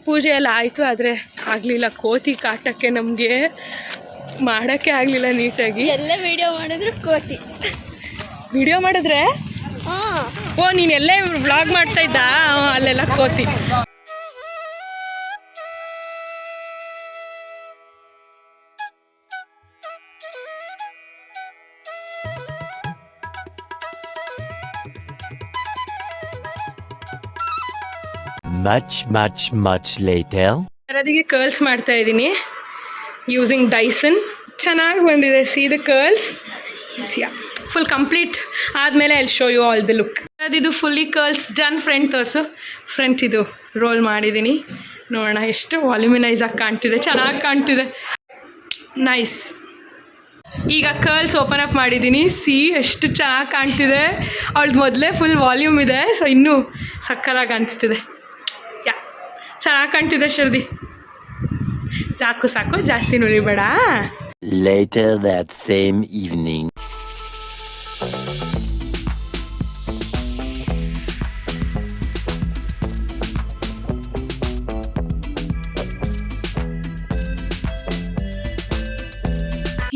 ಪೂಜೆ ಎಲ್ಲ ಆಯಿತು, ಆದರೆ ಆಗಲಿಲ್ಲ. ಕೋತಿ ಕಾಟಕ್ಕೆ ನಮಗೆ ಮಾಡೋಕ್ಕೆ ಆಗಲಿಲ್ಲ ನೀಟಾಗಿ. ಎಲ್ಲ ವಿಡಿಯೋ ಮಾಡಿದ್ರು ಕೋತಿ. ವಿಡಿಯೋ ಮಾಡಿದ್ರೆ ಓ ನೀನು ಎಲ್ಲೇ ವ್ಲಾಗ್ ಮಾಡ್ತಾ ಇದ್ದ, ಅಲ್ಲೆಲ್ಲ ಕೋತಿ. Much later. ಶರದಿಗೆ ಕರ್ಲ್ಸ್ ಮಾಡ್ತಾ ಇದ್ದೀನಿ ಯೂಸಿಂಗ್ ಡೈಸನ್. ಚೆನ್ನಾಗಿ ಬಂದಿದೆ. See the curls, full complete ಆದಮೇಲೆ I will show you all the look. ಅದಿದು ಫುಲ್ಲಿ ಕರ್ಲ್ಸ್ ಡನ್. ಫ್ರಂಟ್ ತೋರಿಸು. ಫ್ರಂಟ್ ಇದು ರೋಲ್ ಮಾಡಿದ್ದೀನಿ, ನೋಡೋಣ ಎಷ್ಟು ವಾಲ್ಯೂಮಿನೈಸ್ ಆಗಿ ಕಾಣ್ತಿದೆ, ಚೆನ್ನಾಗಿ ಕಾಣ್ತಿದೆ. ನೈಸ್. ಈಗ ಕರ್ಲ್ಸ್ ಓಪನ್ ಅಪ್ ಮಾಡಿದ್ದೀನಿ. ಎಷ್ಟು ಚೆನ್ನಾಗಿ ಕಾಣ್ತಿದೆ. ಅವಳದು ಮೊದಲೇ ಫುಲ್ ವಾಲ್ಯೂಮ್ ಇದೆ, ಸೊ ಇನ್ನೂ ಸಕ್ಕರಾಗಿ ಅನಿಸ್ತಿದೆ. ಚೆನ್ನಾಗಿ ಕಾಣ್ತಿದೆ ಶರದಿ. ಸಾಕು ಜಾಸ್ತಿ ನುರಿಬೇಡ. Later that same evening.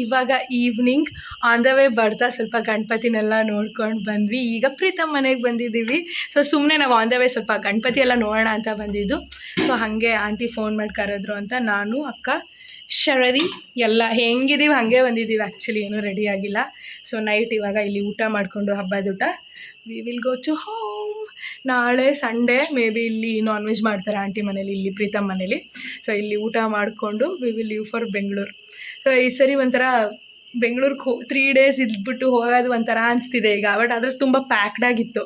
ಇವಾಗ ಈವ್ನಿಂಗ್ ಆನ್ ದ ವೇ ಬರ್ತಾ ಸ್ವಲ್ಪ ಗಣಪತಿನೆಲ್ಲ ನೋಡ್ಕೊಂಡು ಬಂದ್ವಿ. ಈಗ ಪ್ರೀತಮ್ ಮನೆಗೆ ಬಂದಿದ್ದೀವಿ. ಸೊ ಸುಮ್ಮನೆ ನಾವು ಆನ್ ದ ವೇ ಸ್ವಲ್ಪ ಗಣಪತಿ ಎಲ್ಲ ನೋಡೋಣ ಅಂತ ಬಂದಿದ್ದು. ಸೊ ಹಾಗೆ ಆಂಟಿ ಫೋನ್ ಮಾಡಿ ಕರೆದ್ರು ಅಂತ ನಾನು ಅಕ್ಕ ಶರದಿ ಎಲ್ಲ ಹೆಂಗಿದ್ದೀವಿ ಹಾಗೆ ಬಂದಿದ್ದೀವಿ. ಆ್ಯಕ್ಚುಲಿ ಏನೂ ರೆಡಿ ಆಗಿಲ್ಲ. ಸೊ ನೈಟ್ ಇವಾಗ ಇಲ್ಲಿ ಊಟ ಮಾಡಿಕೊಂಡು ಹಬ್ಬದ ಊಟ we will go to home. ನಾಳೆ ಸಂಡೇ ಮೇ ಬಿ ಇಲ್ಲಿ ನಾನ್ ವೆಜ್ ಮಾಡ್ತಾರೆ ಆಂಟಿ ಮನೇಲಿ, ಇಲ್ಲಿ ಪ್ರೀತಮ್ ಮನೇಲಿ. ಸೊ ಇಲ್ಲಿ ಊಟ ಮಾಡಿಕೊಂಡು we will leave for Bengaluru. So ಈ ಸರಿ ಒಂಥರ ಬೆಂಗಳೂರಿಗೆ 3 days ಇದ್ಬಿಟ್ಟು ಹೋಗೋದು ಒಂಥರ ಅನಿಸ್ತಿದೆ ಈಗ. ಬಟ್ ಅದ್ರಲ್ಲಿ ತುಂಬ ಪ್ಯಾಕ್ಡಾಗಿತ್ತು.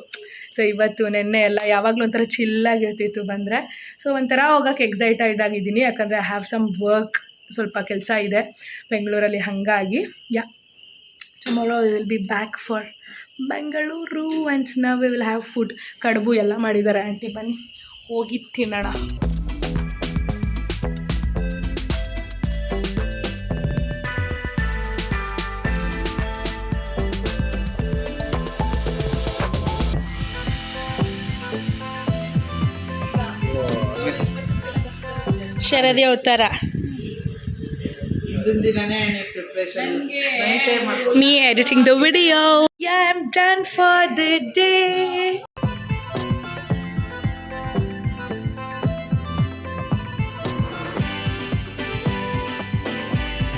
ಸೊ ಇವತ್ತು ನೆನ್ನೆ ಎಲ್ಲ ಯಾವಾಗಲೂ ಒಂಥರ ಚಿಲ್ಲಾಗಿರ್ತಿತ್ತು ಬಂದರೆ. ಸೊ ಒಂಥರ ಹೋಗೋಕ್ಕೆ ಎಕ್ಸೈಟೆಡ್ ಆಗಿದ್ದೀನಿ, ಯಾಕಂದರೆ ಐ ಹ್ಯಾವ್ ಸಮ್ ವರ್ಕ್, ಸ್ವಲ್ಪ ಕೆಲಸ ಇದೆ ಬೆಂಗಳೂರಲ್ಲಿ. ಹಾಗಾಗಿ tomorrow we will be back for Bengaluru and ನಾವು ವಿ ವಿಲ್ ಹ್ಯಾವ್ ಫುಡ್. ಕಡುಬು ಎಲ್ಲ ಮಾಡಿದ್ದಾರೆ ಆಂಟಿ, ಬನ್ನಿ ಹೋಗಿ ತಿನ್ನೋಣ. ಶರದಿ ಅವತಾರ ದಿನನೇ preparation me editing the video. Yeah, I'm done for the day.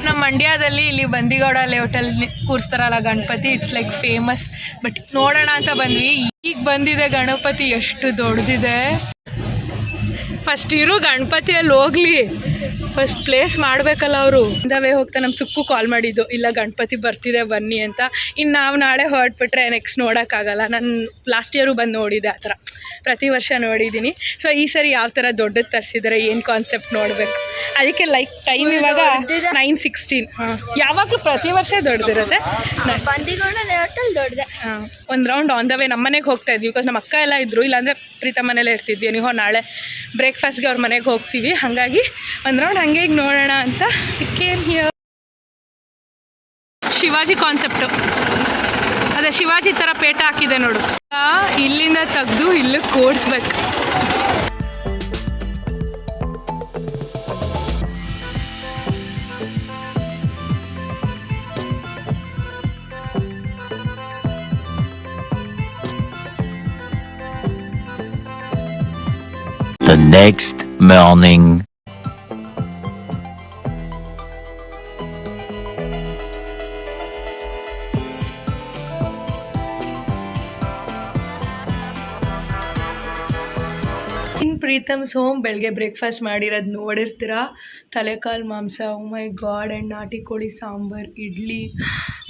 ನಮ್ಮ ಮಂಡ್ಯದಲ್ಲಿ ಇಲ್ಲಿ ಬಂದಿಗೌಡ ಲೇಔಟಲ್ಲಿ ಕೂರಿಸ್ತಾರಲ್ಲ Ganapati, it's like famous. But ನೋಡೋಣ ಅಂತ ಬಂದ್ವಿ. ಈಗ ಬಂದಿದೆ ಗಣಪತಿ, ಎಷ್ಟು ದೊಡ್ಡದಿದೆ. ಫಸ್ಟ್ ಇರು ಗಣಪತಿಯಲ್ಲಿ ಹೋಗ್ಲಿ, ಫಸ್ಟ್ ಪ್ಲೇಸ್ ಮಾಡಬೇಕಲ್ಲ ಅವರು. ಇಂದವೇ ಹೋಗ್ತಾ ನಮ್ಮ ಸುಕ್ಕು ಕಾಲ್ ಮಾಡಿದ್ದು, ಇಲ್ಲ ಗಣಪತಿ ಬರ್ತಿದೆ ಬನ್ನಿ ಅಂತ. ಇನ್ನು ನಾವು ನಾಳೆ ಹೊರಟ್ಬಿಟ್ರೆ ನೆಕ್ಸ್ಟ್ ನೋಡೋಕ್ಕಾಗಲ್ಲ. ನಾನು ಲಾಸ್ಟ್ ಇಯರು ಬಂದು ನೋಡಿದ್ದೆ, ಆ ಥರ ಪ್ರತಿ ವರ್ಷ ನೋಡಿದ್ದೀನಿ. ಸೊ ಈ ಸರಿ ಯಾವ ಥರ ದೊಡ್ಡದು ತರಿಸಿದ್ದಾರೆ, ಏನು ಕಾನ್ಸೆಪ್ಟ್ ನೋಡಬೇಕು. ಅದಕ್ಕೆ ಲೈಕ್ ಟೈಮ್ ಇವಾಗ 9:16. ಯಾವಾಗಲೂ ಪ್ರತಿ ವರ್ಷ ದೊಡ್ಡದಿರುತ್ತೆ. ಒಂದು ರೌಂಡ್ ಆನ್ ದ ವೇ ನಮ್ಮ ಮನೆಗೆ ಹೋಗ್ತಾ ಇದ್ವಿ, ಬಿಕಾಸ್ ನಮ್ಮ ಅಕ್ಕ ಎಲ್ಲ ಇದ್ದರು, ಇಲ್ಲಾಂದರೆ ಪ್ರೀತಮ್ ಮನೇಲೇ ಇರ್ತಿದ್ವಿ. ನೀವು ನಾಳೆ ಬ್ರೇಕ್ಫಾಸ್ಟ್ಗೆ ಅವ್ರ ಮನೆಗೆ ಹೋಗ್ತೀವಿ. ಹಾಗಾಗಿ ಒಂದು ರೌಂಡ್ ಹಂಗೆ ನೋಡೋಣ ಅಂತ. ಕೇಮ್ ಹಿಯರ್ ಶಿವಾಜಿ ಕಾನ್ಸೆಪ್ಟು, ಅದೇ ಶಿವಾಜಿ ಥರ ಪೇಟ ಹಾಕಿದೆ ನೋಡು. ಇಲ್ಲಿಂದ ತೆಗೆದು ಇಲ್ಲಿಗೆ ಕೂಡಿಸ್ಬೇಕು. The next morning. ಇನ್ ಪ್ರೀತಮ್ಸ್ ಹೋಮ್ ಬೆಳಗ್ಗೆ ಬ್ರೇಕ್ಫಾಸ್ಟ್ ಮಾಡಿರೋದು ನೋಡಿರ್ತೀರ. ತಲೆಕಾಲು ಮಾಂಸ, ಓ ಮೈ ಗಾಡ್, ಆ್ಯಂಡ್ ನಾಟಿ ಕೋಳಿ sambar, idli,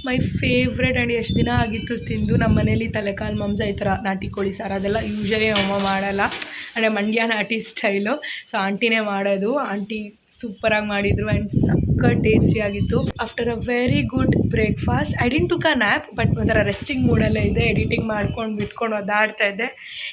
my favourite. And ಎಷ್ಟು ದಿನ ಆಗಿತ್ತು ತಿಂದು. ನಮ್ಮ ಮನೇಲಿ ತಲೆಕಾಲು ಮಾಂಸ ಈ ಥರ ನಾಟಿ ಕೋಳಿ ಸಾರು ಅದೆಲ್ಲ ಯೂಶಲಿ ಅಮ್ಮ ಮಾಡಲ್ಲ. ಅಂದರೆ ಮಂಡ್ಯ ನಾಟಿ ಸ್ಟೈಲು. ಸೊ ಆಂಟಿನೇ ಮಾಡೋದು. ಆಂಟಿ ಸೂಪರಾಗಿ ಮಾಡಿದರು ಆ್ಯಂಡ್ ಸಕ್ಕ ಟೇಸ್ಟಿಯಾಗಿತ್ತು. After a very good breakfast I didn't took a nap, but ಒಂಥರ ರೆಸ್ಟಿಂಗ್ ಮೂಡಲ್ಲೇ ಇದೆ. ಎಡಿಟಿಂಗ್ ಮಾಡ್ಕೊಂಡು ಬಿಟ್ಕೊಂಡು ಒದ್ದಾಡ್ತಾ ಇದ್ದೆ.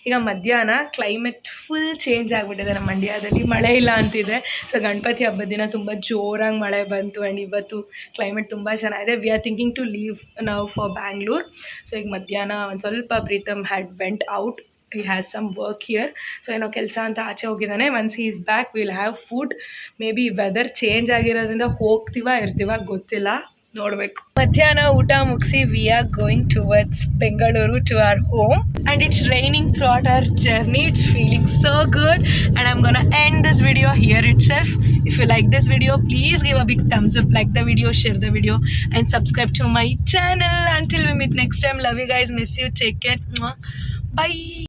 ಈಗ ಮಧ್ಯಾಹ್ನ ಕ್ಲೈಮೇಟ್ ಫುಲ್ ಚೇಂಜ್ ಆಗಿಬಿಟ್ಟಿದೆ ನಮ್ಮ ಮಂಡ್ಯದಲ್ಲಿ. ಮಳೆ ಇಲ್ಲ ಅಂತಿದೆ. ಸೊ ಗಣಪತಿ ಹಬ್ಬದ ದಿನ ತುಂಬ ಜೋರಾಗಿ ಮಳೆ ಬಂತು. ಆ್ಯಂಡ್ ಇವತ್ತು ಕ್ಲೈಮೇಟ್ ತುಂಬ ಚೆನ್ನಾಗಿದೆ. We are thinking to leave ನಾವು ಫಾರ್ ಬ್ಯಾಂಗ್ಳೂರ್. ಸೊ ಈಗ ಮಧ್ಯಾಹ್ನ ಒಂದು ಸ್ವಲ್ಪ Preetham had went out. he has some work here. So ಏನೋ ಕೆಲಸ ಅಂತ ಆಚೆ ಹೋಗಿದ್ದಾನೆ. Once he is back we'll have food. Maybe weather change ಆಗಿರೋದ್ರಿಂದ ಇರ್ತೀವ ಗೊತ್ತಿಲ್ಲ, ನೋಡಬೇಕು. ಮಧ್ಯಾಹ್ನ ಊಟ ಮುಗಿಸಿ we are going towards Bengaluru to our home. And it's raining throughout our journey. It's feeling so good and I'm gonna end this video here itself. If you like this video, please give a big thumbs up, like the video, share the video and subscribe to my channel. Until we meet next time, love you guys, miss you, take care, bye.